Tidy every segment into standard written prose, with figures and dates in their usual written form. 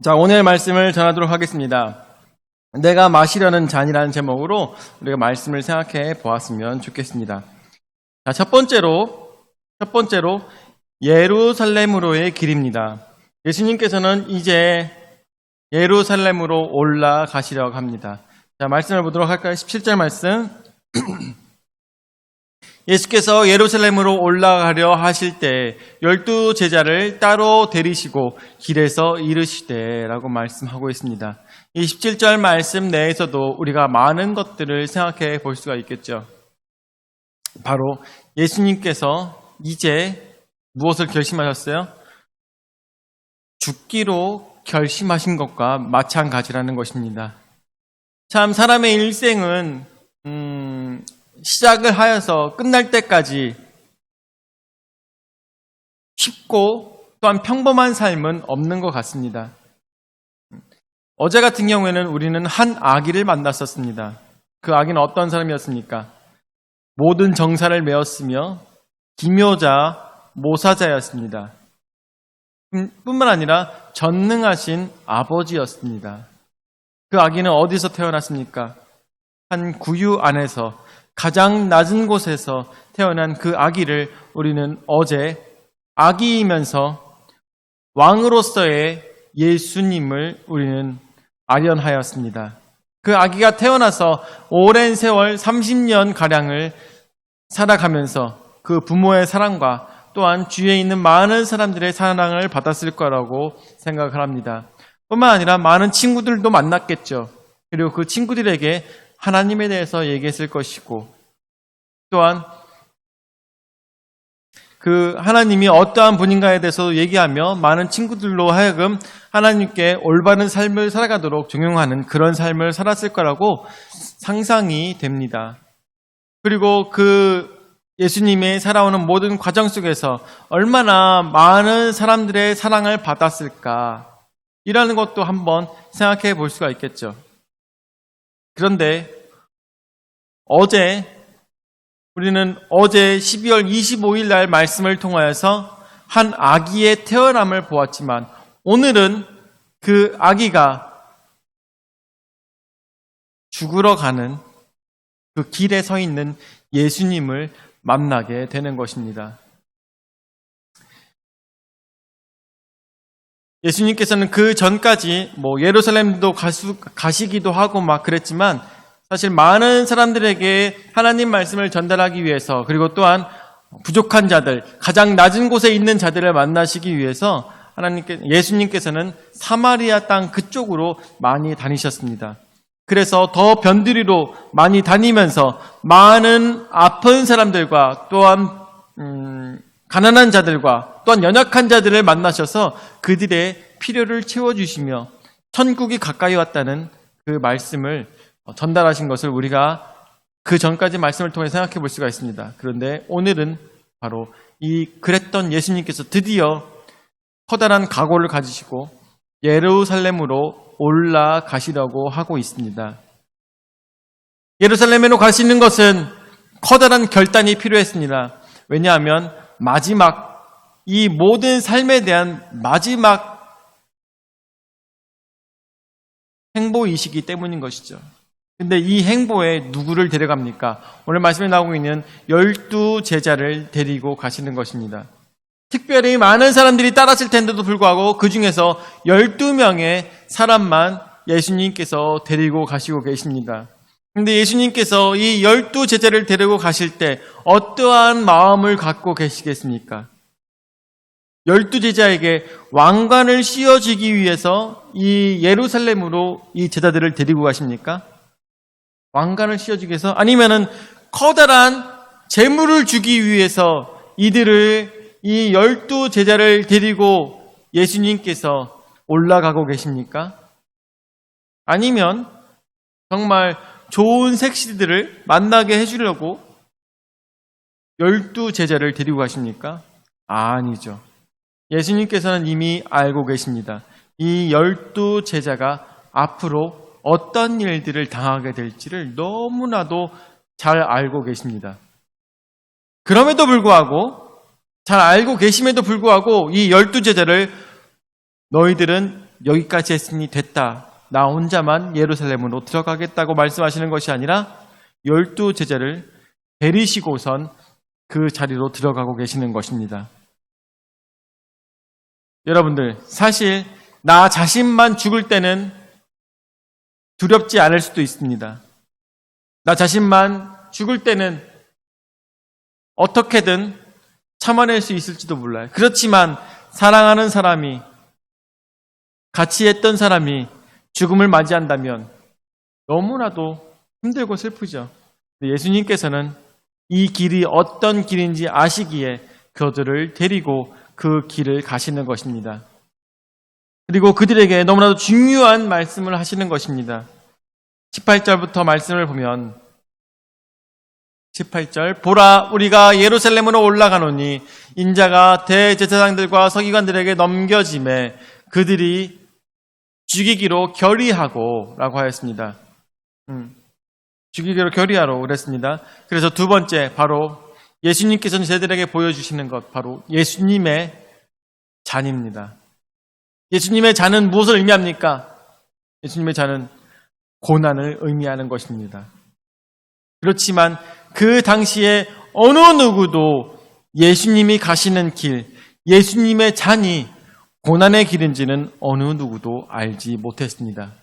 자, 오늘 말씀을 전하도록 하겠습니다. 내가 마시려는 잔이라는 제목으로 우리가 말씀을 생각해 보았으면 좋겠습니다. 자, 첫 번째로 예루살렘으로의 길입니다. 예수님께서는 이제 예루살렘으로 올라가시려고 합니다. 자, 말씀을 보도록 할까요? 17절 말씀. 예수께서 예루살렘으로 올라가려 하실 때 12 제자를 따로 데리시고 길에서 이르시되 라고 말씀하고 있습니다. 이 17절 말씀 내에서도 우리가 많은 것들을 생각해 볼 수가 있겠죠. 바로 예수님께서 이제 무엇을 결심하셨어요? 죽기로 결심하신 것과 마찬가지라는 것입니다. 참 사람의 일생은 시작을 하여서 끝날 때까지 쉽고 또한 평범한 삶은 없는 것 같습니다. 어제 같은 경우에는 우리는 한 아기를 만났었습니다. 그 아기는 어떤 사람이었습니까? 모든 정사를 메웠으며 기묘자, 모사자였습니다. 뿐만 아니라 전능하신 아버지였습니다. 그 아기는 어디서 태어났습니까? 한 구유 안에서 가장 낮은 곳에서 태어난 그 아기를 우리는 어제 아기이면서 왕으로서의 예수님을 우리는 아련하였습니다. 그 아기가 태어나서 오랜 세월 30년가량을 살아가면서 그 부모의 사랑과 또한 주위에 있는 많은 사람들의 사랑을 받았을 거라고 생각을 합니다. 뿐만 아니라 많은 친구들도 만났겠죠. 그리고 그 친구들에게 하나님에 대해서 얘기했을 것이고 또한 그 하나님이 어떠한 분인가에 대해서 얘기하며 많은 친구들로 하여금 하나님께 올바른 삶을 살아가도록 종용하는 그런 삶을 살았을 거라고 상상이 됩니다. 그리고 그 예수님의 살아오는 모든 과정 속에서 얼마나 많은 사람들의 사랑을 받았을까 이라는 것도 한번 생각해 볼 수가 있겠죠. 그런데 우리는 어제 12월 25일 날 말씀을 통하여서 한 아기의 태어남을 보았지만 오늘은 그 아기가 죽으러 가는 그 길에 서 있는 예수님을 만나게 되는 것입니다. 예수님께서는 그 전까지 예루살렘도 가시기도 하고 막 그랬지만 사실 많은 사람들에게 하나님 말씀을 전달하기 위해서 그리고 또한 부족한 자들, 가장 낮은 곳에 있는 자들을 만나시기 위해서 예수님께서는 사마리아 땅 그쪽으로 많이 다니셨습니다. 그래서 더 변두리로 많이 다니면서 많은 아픈 사람들과 또한 가난한 자들과 또한 연약한 자들을 만나셔서 그들의 필요를 채워주시며 천국이 가까이 왔다는 그 말씀을 전달하신 것을 우리가 그 전까지 말씀을 통해 생각해 볼 수가 있습니다. 그런데 오늘은 바로 그랬던 예수님께서 드디어 커다란 각오를 가지시고 예루살렘으로 올라가시려고 하고 있습니다. 예루살렘으로 가시는 것은 커다란 결단이 필요했습니다. 왜냐하면 이 모든 삶에 대한 마지막 행보이시기 때문인 것이죠. 근데 이 행보에 누구를 데려갑니까? 오늘 말씀에 나오고 있는 12 제자를 데리고 가시는 것입니다. 특별히 많은 사람들이 따랐을 텐데도 불구하고 그 중에서 12명의 사람만 예수님께서 데리고 가시고 계십니다. 근데 예수님께서 이 12 제자를 데리고 가실 때 어떠한 마음을 갖고 계시겠습니까? 12 제자에게 왕관을 씌워주기 위해서 이 예루살렘으로 이 제자들을 데리고 가십니까? 왕관을 씌워주기 위해서? 아니면은 커다란 재물을 주기 위해서 이 12 제자를 데리고 예수님께서 올라가고 계십니까? 아니면 정말 좋은 색시들을 만나게 해주려고 12 제자를 데리고 가십니까? 아니죠. 예수님께서는 이미 알고 계십니다. 이 12 제자가 앞으로 어떤 일들을 당하게 될지를 너무나도 잘 알고 계십니다. 그럼에도 불구하고 잘 알고 계심에도 불구하고 이 12 제자를 너희들은 여기까지 했으니 됐다. 나 혼자만 예루살렘으로 들어가겠다고 말씀하시는 것이 아니라 12 제자를 데리시고선 그 자리로 들어가고 계시는 것입니다. 여러분들, 사실 나 자신만 죽을 때는 두렵지 않을 수도 있습니다. 나 자신만 죽을 때는 어떻게든 참아낼 수 있을지도 몰라요. 그렇지만 사랑하는 사람이, 같이 했던 사람이 죽음을 맞이한다면 너무나도 힘들고 슬프죠. 예수님께서는 이 길이 어떤 길인지 아시기에 그들을 데리고 그 길을 가시는 것입니다. 그리고 그들에게 너무나도 중요한 말씀을 하시는 것입니다. 18절부터 말씀을 보면 18절 보라 우리가 예루살렘으로 올라가노니 인자가 대제사장들과 서기관들에게 넘겨짐에 그들이 죽이기로 결의하고 라고 하였습니다. 죽이기로 결의하러 그랬습니다. 그래서 두 번째 바로 예수님께서는 제자들에게 보여주시는 것 바로 예수님의 잔입니다. 예수님의 잔은 무엇을 의미합니까? 예수님의 잔은 고난을 의미하는 것입니다. 그렇지만 그 당시에 어느 누구도 예수님이 가시는 길, 예수님의 잔이 고난의 길인지는 어느 누구도 알지 못했습니다.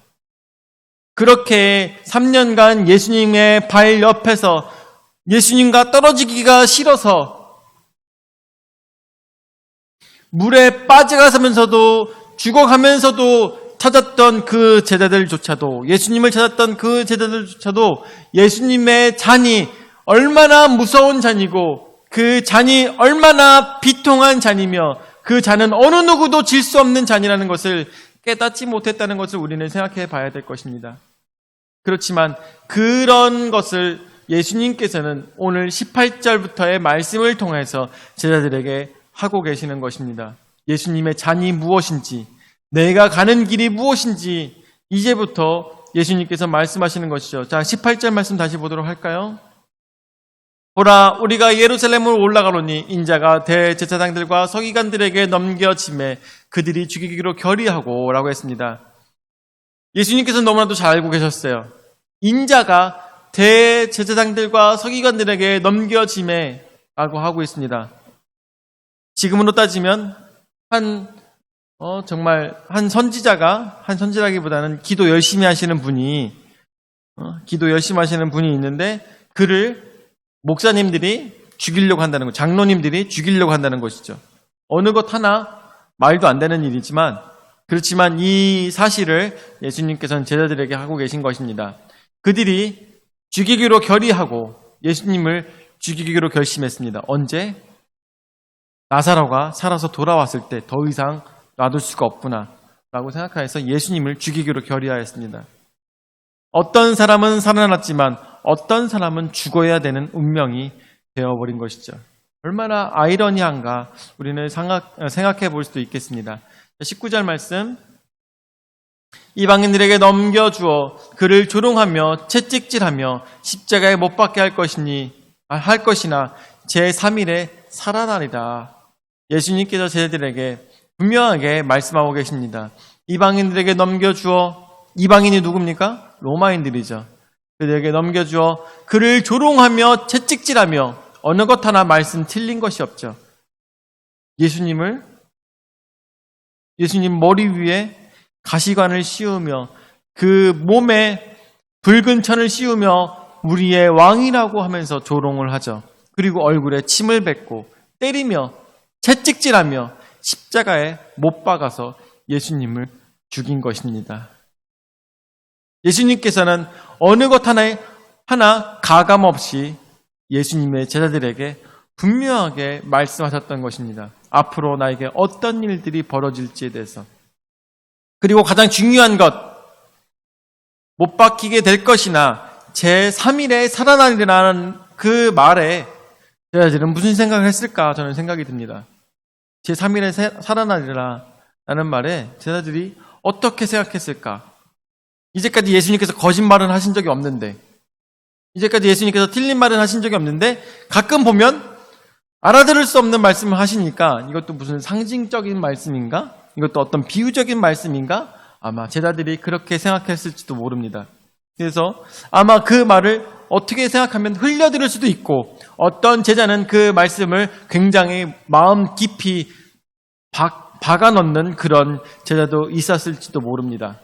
그렇게 3년간 예수님의 발 옆에서 예수님과 떨어지기가 싫어서 물에 빠져가면서도 죽어가면서도 찾았던 그 제자들조차도, 예수님을 찾았던 그 제자들조차도 예수님의 잔이 얼마나 무서운 잔이고 그 잔이 얼마나 비통한 잔이며 그 잔은 어느 누구도 질 수 없는 잔이라는 것을 깨닫지 못했다는 것을 우리는 생각해 봐야 될 것입니다. 그렇지만 그런 것을 예수님께서는 오늘 18절부터의 말씀을 통해서 제자들에게 하고 계시는 것입니다. 예수님의 잔이 무엇인지, 내가 가는 길이 무엇인지 이제부터 예수님께서 말씀하시는 것이죠. 자, 18절 말씀 다시 보도록 할까요? 보라 우리가 예루살렘으로 올라가노니 인자가 대제사장들과 서기관들에게 넘겨짐에 그들이 죽이기로 결의하고 라고 했습니다. 예수님께서는 너무나도 잘 알고 계셨어요. 인자가 대제사장들과 서기관들에게 넘겨짐에 라고 하고 있습니다. 지금으로 따지면 정말 한 선지자기보다는 기도 열심히 하시는 분이 있는데 그를 목사님들이 죽이려고 한다는 것, 장로님들이 죽이려고 한다는 것이죠. 어느 것 하나 말도 안 되는 일이지만 그렇지만 이 사실을 예수님께서는 제자들에게 하고 계신 것입니다. 그들이 죽이기로 결의하고 예수님을 죽이기로 결심했습니다. 언제? 나사로가 살아서 돌아왔을 때 더 이상 놔둘 수가 없구나 라고 생각해서 예수님을 죽이기로 결의하였습니다. 어떤 사람은 살아났지만 어떤 사람은 죽어야 되는 운명이 되어버린 것이죠. 얼마나 아이러니한가 우리는 생각해 볼 수도 있겠습니다. 19절 말씀 이방인들에게 넘겨주어 그를 조롱하며 채찍질하며 십자가에 못 박게 할 것이나 제3일에 살아나리라. 예수님께서 제자들에게 분명하게 말씀하고 계십니다. 이방인들에게 넘겨주어, 이방인이 누굽니까? 로마인들이죠. 그들에게 넘겨주어 그를 조롱하며 채찍질하며 어느 것 하나 말씀 틀린 것이 없죠. 예수님 머리 위에 가시관을 씌우며 그 몸에 붉은 천을 씌우며 우리의 왕이라고 하면서 조롱을 하죠. 그리고 얼굴에 침을 뱉고 때리며 채찍질하며 십자가에 못 박아서 예수님을 죽인 것입니다. 예수님께서는 어느 것 하나 가감 없이 예수님의 제자들에게 분명하게 말씀하셨던 것입니다. 앞으로 나에게 어떤 일들이 벌어질지에 대해서. 그리고 가장 중요한 것, 못 박히게 될 것이나 제3일에 살아나리라는 그 말에 제자들은 무슨 생각을 했을까 저는 생각이 듭니다. 제3일에 살아나리라는 말에 제자들이 어떻게 생각했을까? 이제까지 예수님께서 거짓말은 하신 적이 없는데, 이제까지 예수님께서 틀린 말은 하신 적이 없는데 가끔 보면 알아들을 수 없는 말씀을 하시니까 이것도 무슨 상징적인 말씀인가? 이것도 어떤 비유적인 말씀인가? 아마 제자들이 그렇게 생각했을지도 모릅니다. 그래서 아마 그 말을 어떻게 생각하면 흘려들을 수도 있고, 어떤 제자는 그 말씀을 굉장히 마음 깊이 박아 넣는 그런 제자도 있었을지도 모릅니다.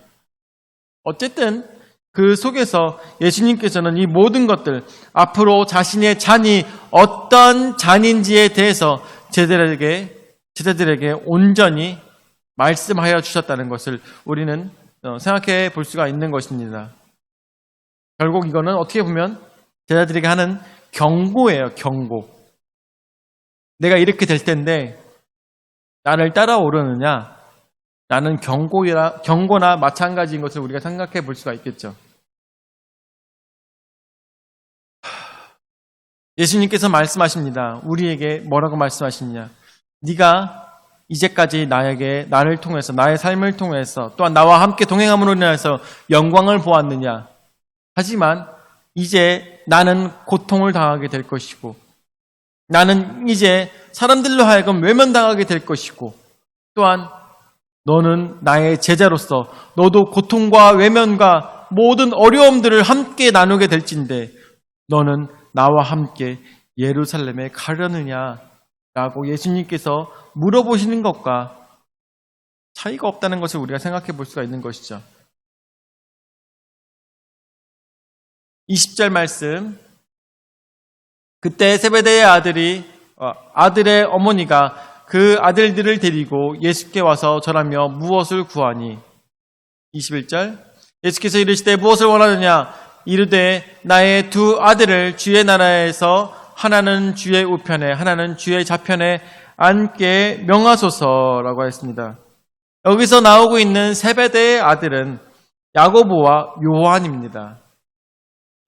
어쨌든 그 속에서 예수님께서는 이 모든 것들, 앞으로 자신의 잔이 어떤 잔인지에 대해서 제자들에게 온전히 말씀하여 주셨다는 것을 우리는 생각해 볼 수가 있는 것입니다. 결국 이거는 어떻게 보면 제자들에게 하는 경고예요, 경고. 내가 이렇게 될 텐데 나를 따라오려느냐? 라는 경고나 마찬가지인 것을 우리가 생각해 볼 수가 있겠죠. 예수님께서 말씀하십니다. 우리에게 뭐라고 말씀하시느냐? 네가 이제까지 나를 통해서, 나의 삶을 통해서, 또한 나와 함께 동행함으로 인해서 영광을 보았느냐? 하지만 이제 나는 고통을 당하게 될 것이고, 나는 이제 사람들로 하여금 외면당하게 될 것이고, 또한 너는 나의 제자로서 너도 고통과 외면과 모든 어려움들을 함께 나누게 될진데 너는 나와 함께 예루살렘에 가려느냐? 라고 예수님께서 물어보시는 것과 차이가 없다는 것을 우리가 생각해 볼 수가 있는 것이죠. 20절 말씀. 그때 세베대의 아들의 어머니가 그 아들들을 데리고 예수께 와서 절하며 무엇을 구하니? 21절. 예수께서 이르시되 무엇을 원하느냐? 이르되 나의 두 아들을 주의 나라에서 하나는 주의 우편에 하나는 주의 좌편에 앉게 명하소서라고 했습니다. 여기서 나오고 있는 세베대의 아들은 야고보와 요한입니다.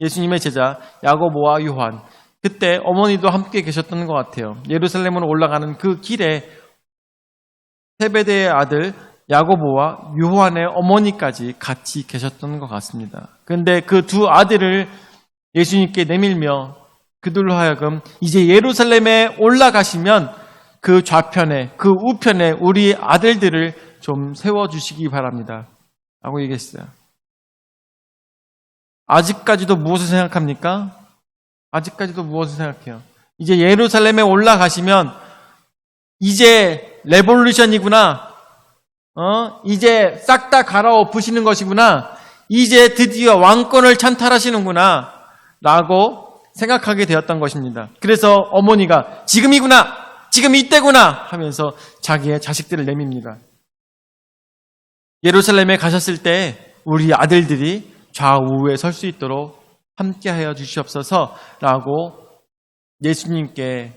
예수님의 제자 야고보와 요한. 그때 어머니도 함께 계셨던 것 같아요. 예루살렘으로 올라가는 그 길에 세베대의 아들 야고보와 요한의 어머니까지 같이 계셨던 것 같습니다. 그런데 그 두 아들을 예수님께 내밀며 그들로 하여금 이제 예루살렘에 올라가시면 그 좌편에, 그 우편에 우리 아들들을 좀 세워주시기 바랍니다. 라고 얘기했어요. 아직까지도 무엇을 생각합니까? 아직까지도 무엇을 생각해요? 이제 예루살렘에 올라가시면 이제 레볼루션이구나. 이제 싹 다 갈아엎으시는 것이구나. 이제 드디어 왕권을 찬탈하시는구나. 라고 생각하게 되었던 것입니다. 그래서 어머니가 지금이구나. 지금 이때구나. 하면서 자기의 자식들을 내밉니다. 예루살렘에 가셨을 때 우리 아들들이 좌우에 설 수 있도록 함께하여 주시옵소서라고 예수님께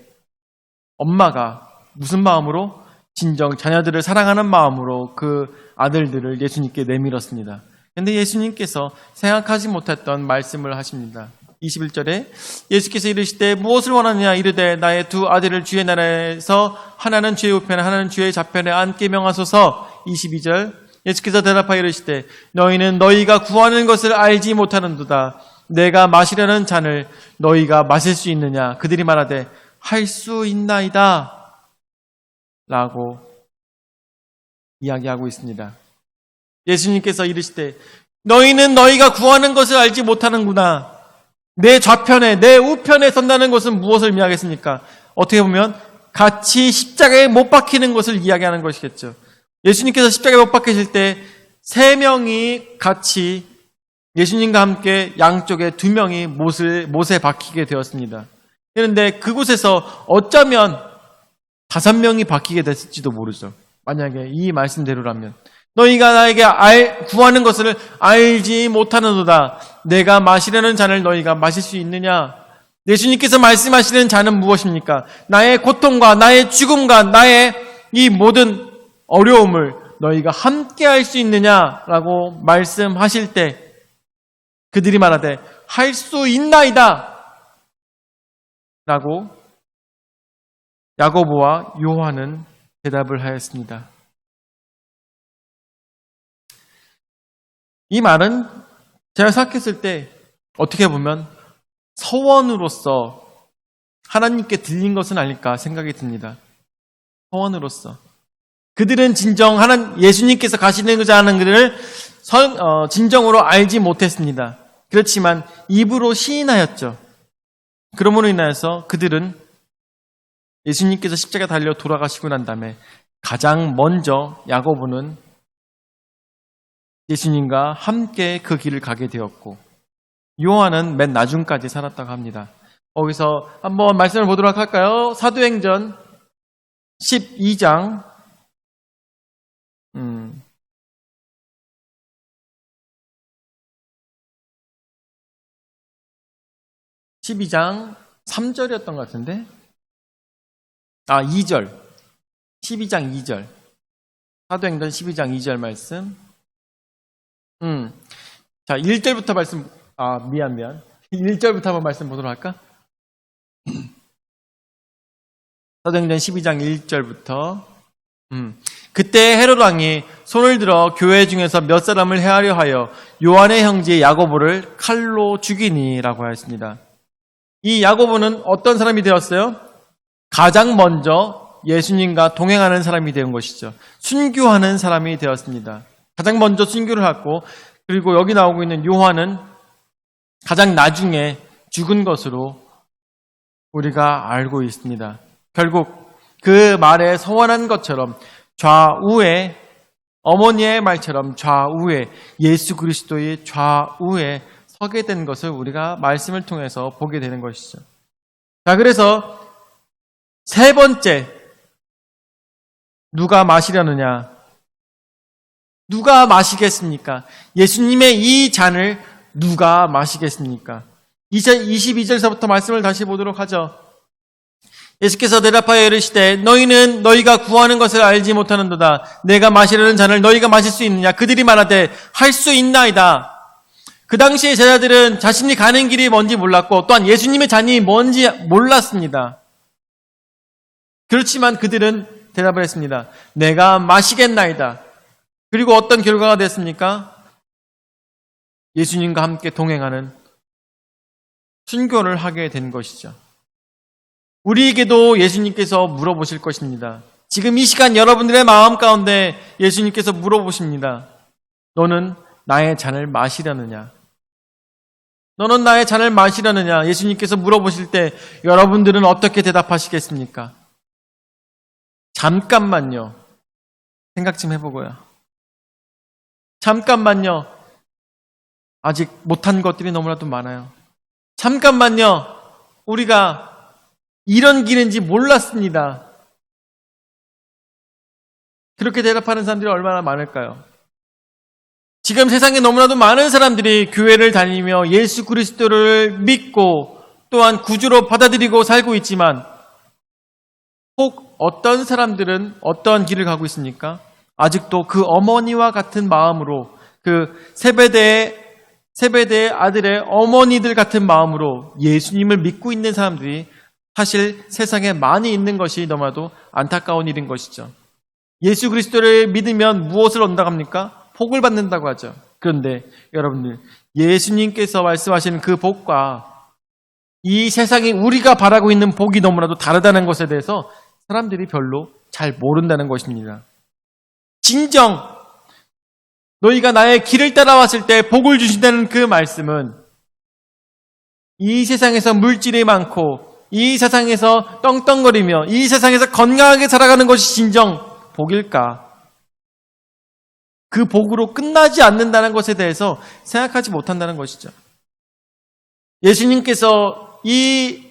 엄마가 무슨 마음으로? 진정 자녀들을 사랑하는 마음으로 그 아들들을 예수님께 내밀었습니다. 그런데 예수님께서 생각하지 못했던 말씀을 하십니다. 21절에 예수께서 이르시되 무엇을 원하느냐? 이르되 나의 두 아들을 주의 나라에서 하나는 주의 우편에 하나는 주의 좌편에 앉게 명하소서. 22절 예수께서 대답하여 이르시되 너희는 너희가 구하는 것을 알지 못하는도다. 내가 마시려는 잔을 너희가 마실 수 있느냐? 그들이 말하되 할 수 있나이다. 라고 이야기하고 있습니다. 예수님께서 이르시되 너희는 너희가 구하는 것을 알지 못하는구나. 내 좌편에 내 우편에 선다는 것은 무엇을 의미하겠습니까? 어떻게 보면 같이 십자가에 못 박히는 것을 이야기하는 것이겠죠. 예수님께서 십자가에 못 박히실 때 세 명이 같이 예수님과 함께 양쪽에 두 명이 못에 박히게 되었습니다. 그런데 그곳에서 어쩌면 5명이 박히게 됐을지도 모르죠. 만약에 이 말씀대로라면 너희가 나에게 구하는 것을 알지 못하는도다. 내가 마시려는 잔을 너희가 마실 수 있느냐? 예수님께서 말씀하시는 잔은 무엇입니까? 나의 고통과 나의 죽음과 나의 이 모든 어려움을 너희가 함께 할 수 있느냐라고 말씀하실 때 그들이 말하되 할 수 있나이다 라고 야고보와 요한은 대답을 하였습니다. 이 말은 제가 생각했을 때 어떻게 보면 서원으로서 하나님께 들린 것은 아닐까 생각이 듭니다. 서원으로서 그들은 진정 예수님께서 가시는자 하는 것을 진정으로 알지 못했습니다. 그렇지만 입으로 시인하였죠. 그러므로 인하여서 그들은 예수님께서 십자가 달려 돌아가시고 난 다음에 가장 먼저 야고보는 예수님과 함께 그 길을 가게 되었고, 요한은 맨 나중까지 살았다고 합니다. 거기서 한번 말씀을 보도록 할까요? 사도행전 12장 12장 3절이었던 것 같은데 2절 12장 2절 사도행전 12장 2절 말씀 자 1절부터 말씀 미안 1절부터 한번 말씀 보도록 할까? 사도행전 12장 1절부터 그때 헤롯 왕이 손을 들어 교회 중에서 몇 사람을 해하려 하여 요한의 형제 야고보를 칼로 죽이니라고 하였습니다. 이 야고보는 어떤 사람이 되었어요? 가장 먼저 예수님과 동행하는 사람이 된 것이죠. 순교하는 사람이 되었습니다. 가장 먼저 순교를 하고, 그리고 여기 나오고 있는 요한은 가장 나중에 죽은 것으로 우리가 알고 있습니다. 결국 그 말에 서원한 것처럼 좌우에, 어머니의 말처럼 좌우에, 예수 그리스도의 좌우에 서게 된 것을 우리가 말씀을 통해서 보게 되는 것이죠. 자, 그래서 세 번째, 누가 마시려느냐? 누가 마시겠습니까? 예수님의 이 잔을 누가 마시겠습니까? 22절서부터 말씀을 다시 보도록 하죠. 예수께서 대답하여 이르시되 너희는 너희가 구하는 것을 알지 못하는도다. 내가 마시려는 잔을 너희가 마실 수 있느냐? 그들이 말하되 할 수 있나이다. 그 당시에 제자들은 자신이 가는 길이 뭔지 몰랐고 또한 예수님의 잔이 뭔지 몰랐습니다. 그렇지만 그들은 대답을 했습니다. 내가 마시겠나이다. 그리고 어떤 결과가 됐습니까? 예수님과 함께 동행하는 순교를 하게 된 것이죠. 우리에게도 예수님께서 물어보실 것입니다. 지금 이 시간 여러분들의 마음 가운데 예수님께서 물어보십니다. 너는 나의 잔을 마시려느냐? 너는 나의 잔을 마시려느냐? 예수님께서 물어보실 때 여러분들은 어떻게 대답하시겠습니까? 잠깐만요. 생각 좀 해보고요. 잠깐만요. 아직 못한 것들이 너무나도 많아요. 잠깐만요. 우리가 이런 길인지 몰랐습니다. 그렇게 대답하는 사람들이 얼마나 많을까요? 지금 세상에 너무나도 많은 사람들이 교회를 다니며 예수 그리스도를 믿고 또한 구주로 받아들이고 살고 있지만 혹 어떤 사람들은 어떠한 길을 가고 있습니까? 아직도 그 어머니와 같은 마음으로, 그 세베대의 아들의 어머니들 같은 마음으로 예수님을 믿고 있는 사람들이 사실 세상에 많이 있는 것이 너무나도 안타까운 일인 것이죠. 예수 그리스도를 믿으면 무엇을 얻는다고 합니까? 복을 받는다고 하죠. 그런데 여러분들, 예수님께서 말씀하신 그 복과 이 세상이 우리가 바라고 있는 복이 너무나도 다르다는 것에 대해서 사람들이 별로 잘 모른다는 것입니다. 진정 너희가 나의 길을 따라왔을 때 복을 주신다는 그 말씀은 이 세상에서 물질이 많고 이 세상에서 떵떵거리며 이 세상에서 건강하게 살아가는 것이 진정 복일까? 그 복으로 끝나지 않는다는 것에 대해서 생각하지 못한다는 것이죠. 예수님께서 이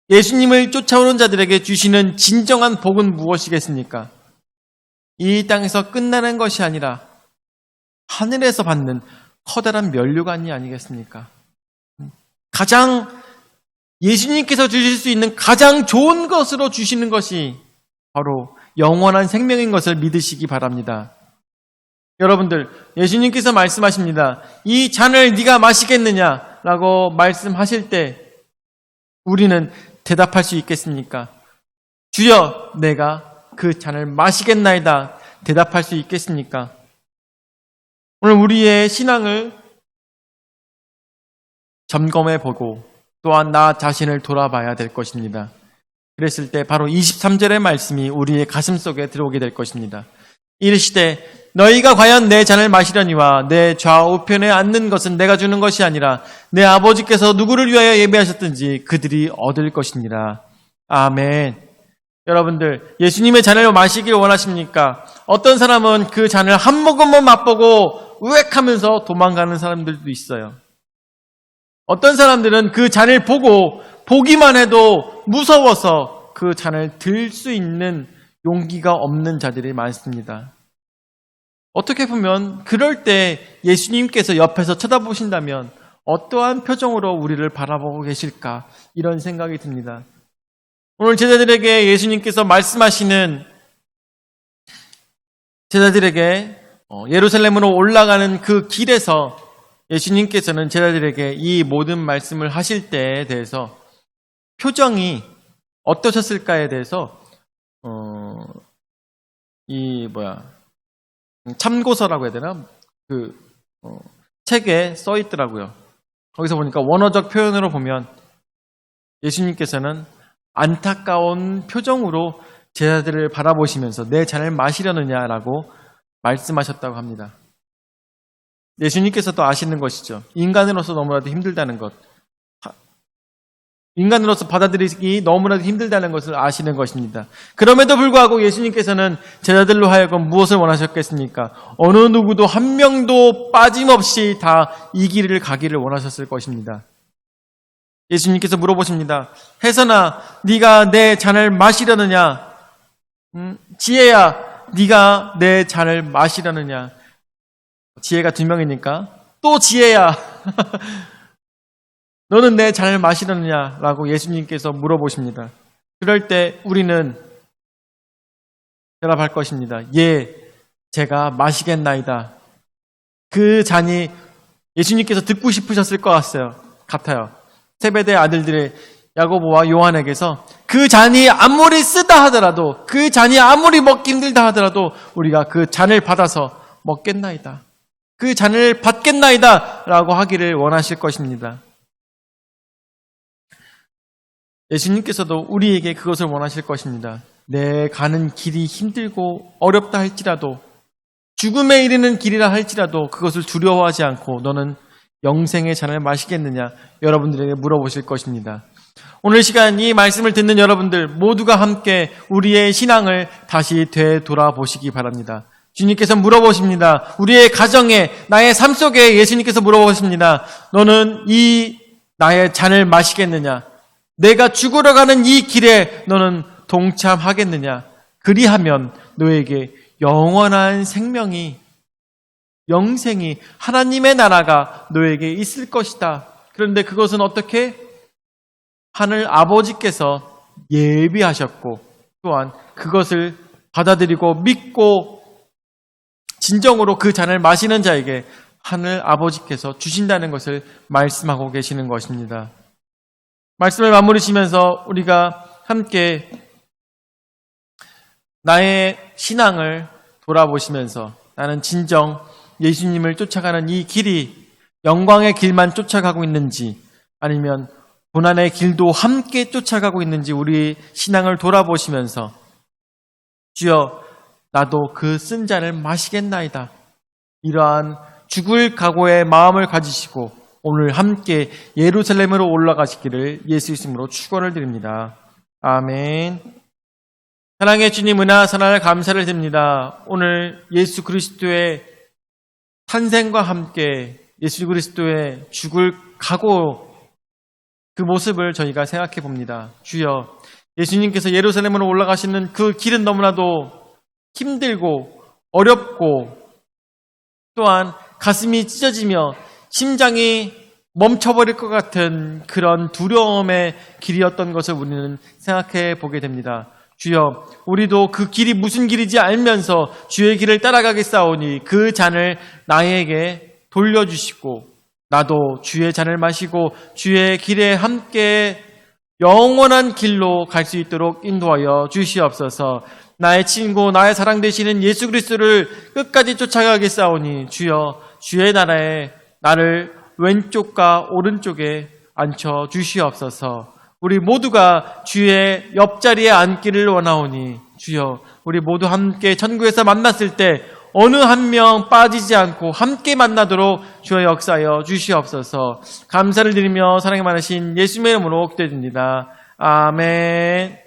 예수님을 쫓아오는 자들에게 주시는 진정한 복은 무엇이겠습니까? 이 땅에서 끝나는 것이 아니라 하늘에서 받는 커다란 면류관이 아니겠습니까? 가장 예수님께서 주실 수 있는 가장 좋은 것으로 주시는 것이 바로 영원한 생명인 것을 믿으시기 바랍니다. 여러분들, 예수님께서 말씀하십니다. 이 잔을 네가 마시겠느냐라고 말씀하실 때 우리는 대답할 수 있겠습니까? 주여, 내가 그 잔을 마시겠나이다. 대답할 수 있겠습니까? 오늘 우리의 신앙을 점검해 보고 또한 나 자신을 돌아봐야 될 것입니다. 그랬을 때 바로 23절의 말씀이 우리의 가슴 속에 들어오게 될 것입니다. 이르시되 너희가 과연 내 잔을 마시려니와 내 좌우편에 앉는 것은 내가 주는 것이 아니라 내 아버지께서 누구를 위하여 예배하셨든지 그들이 얻을 것이니라. 아멘. 여러분들, 예수님의 잔을 마시길 원하십니까? 어떤 사람은 그 잔을 한 모금만 맛보고 우웩하면서 도망가는 사람들도 있어요. 어떤 사람들은 그 잔을 보고 보기만 해도 무서워서 그 잔을 들 수 있는 용기가 없는 자들이 많습니다. 어떻게 보면 그럴 때 예수님께서 옆에서 쳐다보신다면 어떠한 표정으로 우리를 바라보고 계실까 이런 생각이 듭니다. 오늘 제자들에게 예수님께서 말씀하시는 제자들에게 예루살렘으로 올라가는 그 길에서 예수님께서는 제자들에게 이 모든 말씀을 하실 때에 대해서 표정이 어떠셨을까에 대해서 참고서라고 해야 되나? 책에 써 있더라고요. 거기서 보니까 원어적 표현으로 보면 예수님께서는 안타까운 표정으로 제자들을 바라보시면서 내 잔을 마시려느냐라고 말씀하셨다고 합니다. 예수님께서도 아시는 것이죠. 인간으로서 너무나도 힘들다는 것. 인간으로서 받아들이기 너무나도 힘들다는 것을 아시는 것입니다. 그럼에도 불구하고 예수님께서는 제자들로 하여금 무엇을 원하셨겠습니까? 어느 누구도 한 명도 빠짐없이 다 이 길을 가기를 원하셨을 것입니다. 예수님께서 물어보십니다. 혜선아, 네가 내 잔을 마시려느냐? 지혜야, 네가 내 잔을 마시려느냐? 지혜가 2명이니까 또 지혜야, 너는 내 잔을 마시려느냐라고 예수님께서 물어보십니다. 그럴 때 우리는 대답할 것입니다. 예, 제가 마시겠나이다. 그 잔이 예수님께서 듣고 싶으셨을 것 같아요. 세베대 아들들의 야고보와 요한에게서 그 잔이 아무리 쓰다 하더라도, 그 잔이 아무리 먹기 힘들다 하더라도 우리가 그 잔을 받아서 먹겠나이다. 그 잔을 받겠나이다 라고 하기를 원하실 것입니다. 예수님께서도 우리에게 그것을 원하실 것입니다. 내 가는 길이 힘들고 어렵다 할지라도, 죽음에 이르는 길이라 할지라도 그것을 두려워하지 않고 너는 영생의 잔을 마시겠느냐? 여러분들에게 물어보실 것입니다. 오늘 시간 이 말씀을 듣는 여러분들 모두가 함께 우리의 신앙을 다시 되돌아보시기 바랍니다. 주님께서 물어보십니다. 우리의 가정에, 나의 삶 속에 예수님께서 물어보십니다. 너는 이 나의 잔을 마시겠느냐? 내가 죽으러 가는 이 길에 너는 동참하겠느냐? 그리하면 너에게 영원한 생명이, 영생이, 하나님의 나라가 너에게 있을 것이다. 그런데 그것은 어떻게? 하늘 아버지께서 예비하셨고 또한 그것을 받아들이고 믿고 진정으로 그 잔을 마시는 자에게 하늘 아버지께서 주신다는 것을 말씀하고 계시는 것입니다. 말씀을 마무리시면서 우리가 함께 나의 신앙을 돌아보시면서 나는 진정 예수님을 쫓아가는 이 길이 영광의 길만 쫓아가고 있는지 아니면 고난의 길도 함께 쫓아가고 있는지 우리 신앙을 돌아보시면서 주여 나도 그 쓴 잔을 마시겠나이다. 이러한 죽을 각오의 마음을 가지시고 오늘 함께 예루살렘으로 올라가시기를 예수 이름으로 축원을 드립니다. 아멘. 사랑의 주님 은하 선할 감사를 드립니다. 오늘 예수 그리스도의 탄생과 함께 예수 그리스도의 죽을 각오 그 모습을 저희가 생각해 봅니다. 주여, 예수님께서 예루살렘으로 올라가시는 그 길은 너무나도 힘들고 어렵고 또한 가슴이 찢어지며 심장이 멈춰버릴 것 같은 그런 두려움의 길이었던 것을 우리는 생각해 보게 됩니다. 주여, 우리도 그 길이 무슨 길인지 알면서 주의 길을 따라가겠사오니 그 잔을 나에게 돌려주시고 나도 주의 잔을 마시고 주의 길에 함께 영원한 길로 갈 수 있도록 인도하여 주시옵소서. 나의 친구, 나의 사랑 되시는 예수 그리스도를 끝까지 쫓아가겠사오니 주여, 주의 나라에 나를 왼쪽과 오른쪽에 앉혀 주시옵소서. 우리 모두가 주의 옆자리에 앉기를 원하오니 주여, 우리 모두 함께 천국에서 만났을 때 어느 한 명 빠지지 않고 함께 만나도록 주여 역사하여 주시옵소서. 감사를 드리며 사랑이 많으신 예수님의 이름으로 기도드립니다. 아멘.